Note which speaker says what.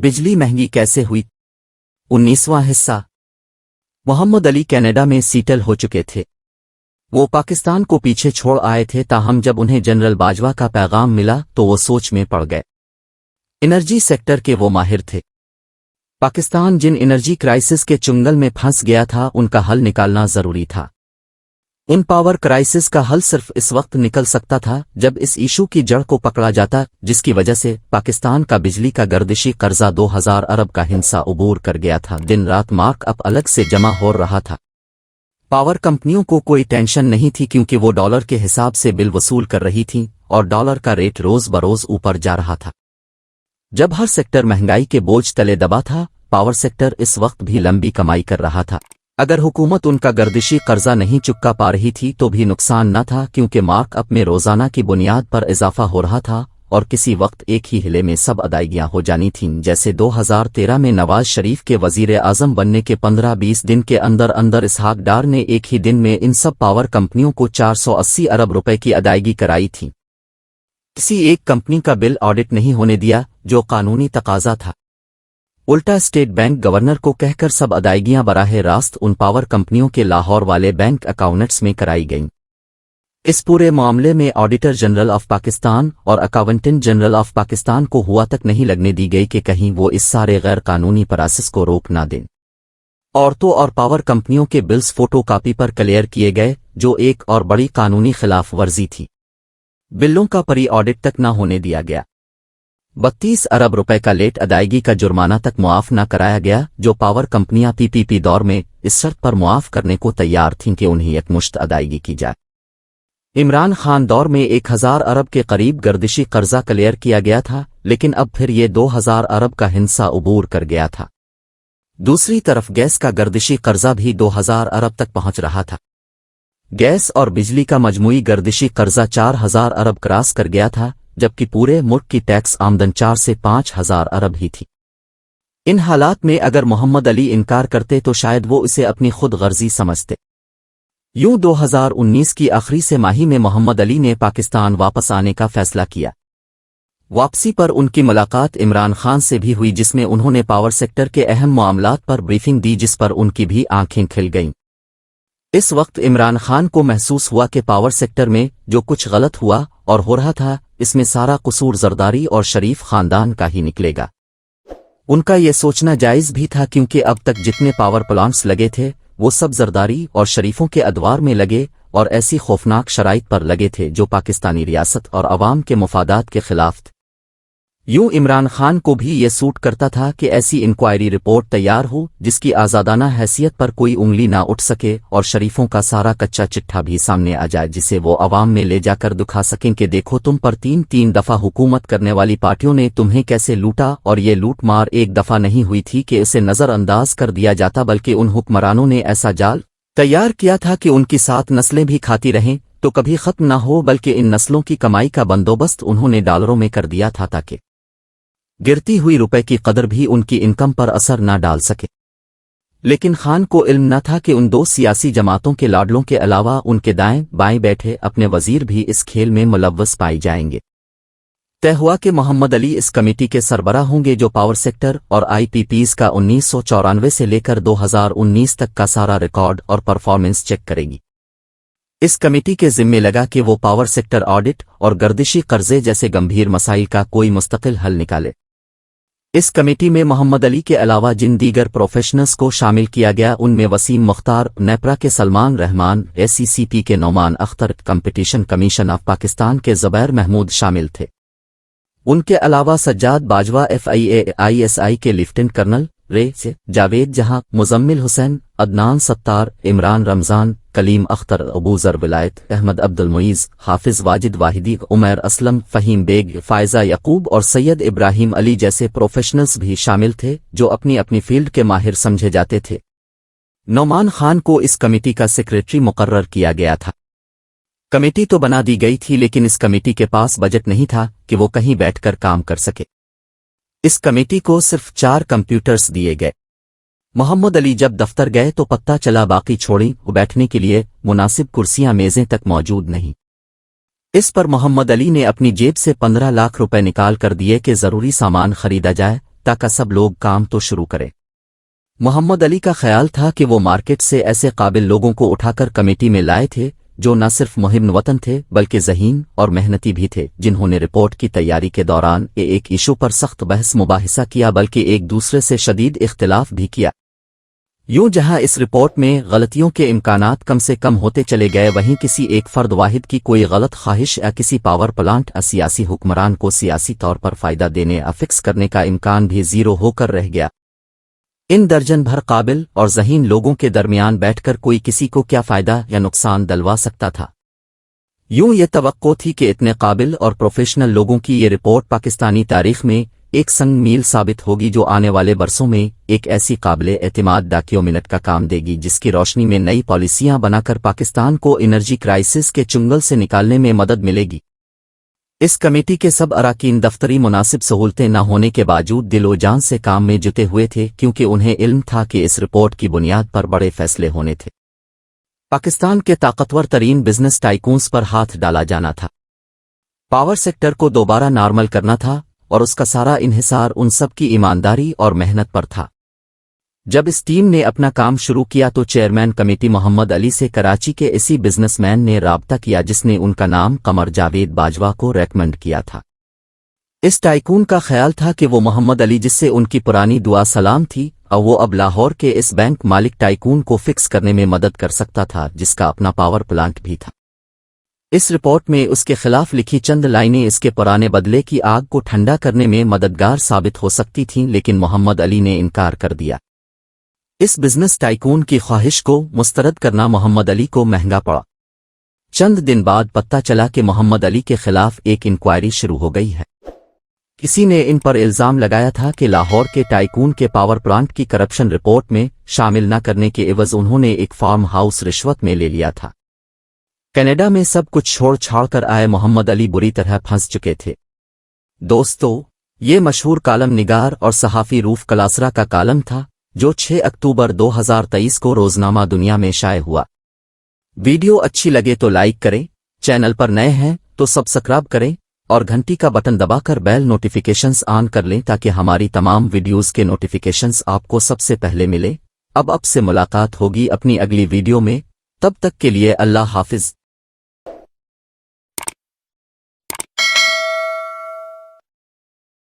Speaker 1: बिजली महंगी कैसे हुई? 19वां हिस्सा। मोहम्मद अली कनाडा में सीटल हो चुके थे। वो पाकिस्तान को पीछे छोड़ आए थे, ताहम जब उन्हें जनरल बाजवा का पैगाम मिला तो वो सोच में पड़ गए। एनर्जी सेक्टर के वो माहिर थे। पाकिस्तान जिन एनर्जी क्राइसिस के चुंगल में फंस गया था, उनका हल निकालना जरूरी था। इन पावर क्राइसिस का हल सिर्फ इस वक्त निकल सकता था जब इस इशू की जड़ को पकड़ा जाता, जिसकी वजह से पाकिस्तान का बिजली का गर्दिशी कर्जा 2000 अरब का हिस्सा उबूर कर गया था। दिन रात मार्क अप अलग से जमा हो रहा था। पावर कंपनियों को कोई टेंशन नहीं थी क्योंकि वो डॉलर के हिसाब से बिल वसूल कर रही थीं और डॉलर का रेट रोज बरोज ऊपर जा रहा था। जब हर सेक्टर महंगाई के बोझ तले दबा था, पावर सेक्टर इस वक्त भी लंबी कमाई कर रहा था। अगर हुकूमत उनका गर्दिशी कर्जा नहीं चुका पा रही थी तो भी नुकसान न था, क्योंकि मार्क अप में रोजाना की बुनियाद पर इजाफा हो रहा था और किसी वक्त एक ही हिले में सब अदायगियां हो जानी थीं। जैसे 2013 में नवाज शरीफ के वजीर आजम बनने के 15-20 दिन के अंदर अंदर इसहाक डार ने एक ही दिन में इन सब पावर कंपनियों को 480 अरब रुपए की अदायगी कराई थी। किसी एक कंपनी का बिल ऑडिट नहीं होने दिया, जो कानूनी तकाजा था। उल्टा स्टेट बैंक गवर्नर को कहकर सब अदायगियां बराह रास्त उन पावर कंपनियों के लाहौर वाले बैंक अकाउंट्स में कराई गईं। इस पूरे मामले में ऑडिटर जनरल ऑफ पाकिस्तान और अकाउंटेंट जनरल ऑफ पाकिस्तान को हुआ तक नहीं लगने दी गई कि कहीं वो इस सारे गैर कानूनी प्रोसेस को रोक ना दें। औरतों और पावर कंपनियों के बिल्स फोटो कॉपी पर क्लियर किए गए, जो एक और बड़ी कानूनी खिलाफ वर्जी थी। बिलों का परी ऑडिट तक न होने दिया गया। 32 अरब रुपए का लेट अदायगी का जुर्माना तक मुआफ न कराया गया, जो पावर कंपनियां पीपीपी दौर में इस शर्त पर मुआफ करने को तैयार थीं कि उन्हें एकमुश्त अदायगी की जाए। इमरान खान दौर में 1000 अरब के करीब गर्दिशी कर्जा क्लियर किया गया था, लेकिन अब फिर ये 2000 अरब का हिस्सा उबूर कर गया था। दूसरी तरफ गैस का गर्दिशी कर्जा भी 2000 अरब तक पहुंच रहा था। गैस और बिजली का मजमूई गर्दिशी कर्जा 4000 अरब क्रॉस कर गया था, जबकि पूरे मुल्क की टैक्स आमदन 4 से 5000 अरब ही थी। इन हालात में अगर मोहम्मद अली इनकार करते तो शायद वो इसे अपनी खुद गर्जी समझते। यूं 2019 की आखिरी से माही में मोहम्मद अली ने पाकिस्तान वापस आने का फैसला किया। वापसी पर उनकी मुलाकात इमरान खान से भी हुई, जिसमें उन्होंने पावर सेक्टर के अहम मामलात पर ब्रीफिंग दी, जिस पर उनकी भी आंखें खिल गईं। इस वक्त इमरान खान को महसूस हुआ कि पावर सेक्टर में जो कुछ गलत हुआ और हो रहा था, इसमें सारा कसूर जरदारी और शरीफ खानदान का ही निकलेगा। उनका ये सोचना जायज़ भी था, क्योंकि अब तक जितने पावर प्लांट्स लगे थे वो सब जरदारी और शरीफों के अदवार में लगे और ऐसी खौफनाक शराइत पर लगे थे जो पाकिस्तानी रियासत और अवाम के मुफादात के खिलाफ थे। यूं इमरान खान को भी ये सूट करता था कि ऐसी इंक्वायरी रिपोर्ट तैयार हो जिसकी आज़ादाना हैसियत पर कोई उंगली ना उठ सके और शरीफों का सारा कच्चा चिट्ठा भी सामने आ जाए, जिसे वो अवाम में ले जाकर दिखा सकें कि देखो तुम पर 3-3 दफ़ा हुकूमत करने वाली पार्टियों ने तुम्हें कैसे लूटा, और ये लूट मार एक दफ़ा नहीं हुई थी कि इसे नज़रअंदाज कर दिया जाता, बल्कि उन हुक्मरानों ने ऐसा जाल तैयार किया था कि उनकी 7 नस्लें भी खाती रहें तो कभी ख़त्म ना हो, बल्कि इन नस्लों की कमाई का बंदोबस्त उन्होंने डॉलरों में कर दिया था ताकि गिरती हुई रुपए की कदर भी उनकी इनकम पर असर न डाल सके। लेकिन खान को इल्म न था कि उन 2 सियासी जमातों के लाडलों के अलावा उनके दाएं बाएं बैठे अपने वजीर भी इस खेल में मुलव्वस पाए जाएंगे। तय हुआ कि मोहम्मद अली इस कमेटी के सरबराह होंगे जो पावर सेक्टर और आईपीपीज का 1994 से लेकर 2019 तक का सारा रिकॉर्ड और परफॉर्मेंस चेक करेगी। इस कमेटी के जिम्मे लगा कि वो पावर सेक्टर ऑडिट और गर्दिशी कर्जे जैसे गंभीर मसाइल का कोई मुस्तकिल हल निकाले। इस कमेटी में मोहम्मद अली के अलावा जिन दीगर प्रोफेशनल्स को शामिल किया गया उनमें वसीम मुख्तार, नेपरा के सलमान रहमान, एसीसीपी के Nauman Akhtar, competition commission of Pakistan के ज़ुबैर महमूद शामिल थे। उनके अलावा सज्जाद बाजवा FIA-ISI के लेफ्टिनेंट कर्नल रे से जावेद जहां, मुजम्मिल हुसैन, अदनान सत्तार, इमरान रमजान, कलीम अख्तर, अबूजर विलायत, अहमद अब्दुल मुईज़, हाफिज वाजिद वाहिदी, उमर असलम, फ़हीम बेग, फ़ायज़ा यकूब और सैयद इब्राहिम अली जैसे प्रोफेशनल्स भी शामिल थे जो अपनी अपनी फील्ड के माहिर समझे जाते थे। नौमान खान को इस कमेटी का सेक्रेटरी मुकर्रर किया गया था। कमेटी तो बना दी गई थी, लेकिन इस कमेटी के पास बजट नहीं था कि वो कहीं बैठकर काम कर सके। इस कमेटी को सिर्फ 4 कंप्यूटर्स दिए गए। मोहम्मद अली जब दफ्तर गए तो पता चला बाकी छोड़ी बैठने के लिए मुनासिब कुर्सियां मेजें तक मौजूद नहीं। इस पर मोहम्मद अली ने अपनी जेब से 15 लाख रुपए निकाल कर दिए कि जरूरी सामान खरीदा जाए ताकि सब लोग काम तो शुरू करें। मोहम्मद अली का ख्याल था कि वो मार्केट से ऐसे काबिल लोगों को उठाकर कमेटी में लाए थे जो न सिर्फ मुहिम वतन थे बल्कि ज़हीन और मेहनती भी थे, जिन्होंने रिपोर्ट की तैयारी के दौरान एक इशू पर सख्त बहस मुबाहिसा किया बल्कि एक दूसरे से शदीद इख्तिलाफ भी किया। यूं जहां इस रिपोर्ट में गलतियों के इम्कानात कम से कम होते चले गए, वहीं किसी एक फर्द वाहिद की कोई गलत ख्वाहिश या किसी पावर प्लांट या सियासी हुक्मरान को सियासी तौर पर फ़ायदा देने या फिक्स करने का इम्कान भी ज़ीरो होकर रह गया। इन दर्जन भर काबिल और ज़हीन लोगों के दरमियान बैठकर कोई किसी को क्या फ़ायदा या नुकसान दिलवा सकता था। यूं ये तवक्को थी कि इतने काबिल और प्रोफेशनल लोगों की ये रिपोर्ट पाकिस्तानी तारीख में एक संग मील साबित होगी जो आने वाले बरसों में एक ऐसी काबिले एतमाद डॉक्यूमेंट का काम देगी जिसकी रोशनी में नई पॉलिसियां बनाकर पाकिस्तान को एनर्जी क्राइसिस के चुंगल से निकालने में मदद मिलेगी। इस कमेटी के सब अराकीन दफ्तरी मुनासिब सहूलतें न होने के बावजूद दिलो जान से काम में जुटे हुए थे, क्योंकि उन्हें इल्म था कि इस रिपोर्ट की बुनियाद पर बड़े फैसले होने थे। पाकिस्तान के ताकतवर तरीन बिजनेस टाइकून्स पर हाथ डाला जाना था, पावर सेक्टर को दोबारा नॉर्मल करना था और उसका सारा इन्हिसार उन सब की ईमानदारी और मेहनत पर था। जब इस टीम ने अपना काम शुरू किया तो चेयरमैन कमेटी मोहम्मद अली से कराची के इसी बिजनेसमैन ने राब्ता किया जिसने उनका नाम कमर जावेद बाजवा को रेकमेंड किया था। इस टाइकून का ख्याल था कि वो मोहम्मद अली, जिससे उनकी पुरानी दुआ सलाम थी, और वो अब लाहौर के इस बैंक मालिक टाइकून को फिक्स करने में मदद कर सकता था जिसका अपना पावर प्लांट भी था। इस रिपोर्ट में उसके खिलाफ लिखी चंद लाइनें इसके पुराने बदले की आग को ठंडा करने में मददगार साबित हो सकती थीं, लेकिन मोहम्मद अली ने इनकार कर दिया। इस बिजनेस टाइकून की ख्वाहिश को मुस्तरद करना मोहम्मद अली को महंगा पड़ा। चंद दिन बाद पता चला कि मोहम्मद अली के खिलाफ एक इंक्वायरी शुरू हो गई है। किसी ने इन पर इल्जाम लगाया था कि लाहौर के टाइकून के पावर प्लांट की करप्शन रिपोर्ट में शामिल न करने के एवज उन्होंने एक फार्म हाउस रिश्वत में ले लिया था। कनाडा में सब कुछ छोड़ छाड़ कर आए मोहम्मद अली बुरी तरह फंस चुके थे। दोस्तों, ये मशहूर कालम निगार और सहाफ़ी रूफ कलासरा का कालम था जो 6 अक्टूबर 2023 को रोजनामा दुनिया में शाये हुआ। वीडियो अच्छी लगे तो लाइक करें, चैनल पर नए हैं तो सब्सक्राइब करें और घंटी का बटन दबाकर बेल नोटिफिकेशंस ऑन कर लें ताकि हमारी तमाम वीडियोस के नोटिफिकेशंस आपको सबसे पहले मिले। अब से मुलाकात होगी अपनी अगली वीडियो में, तब तक के लिए अल्लाह हाफिज।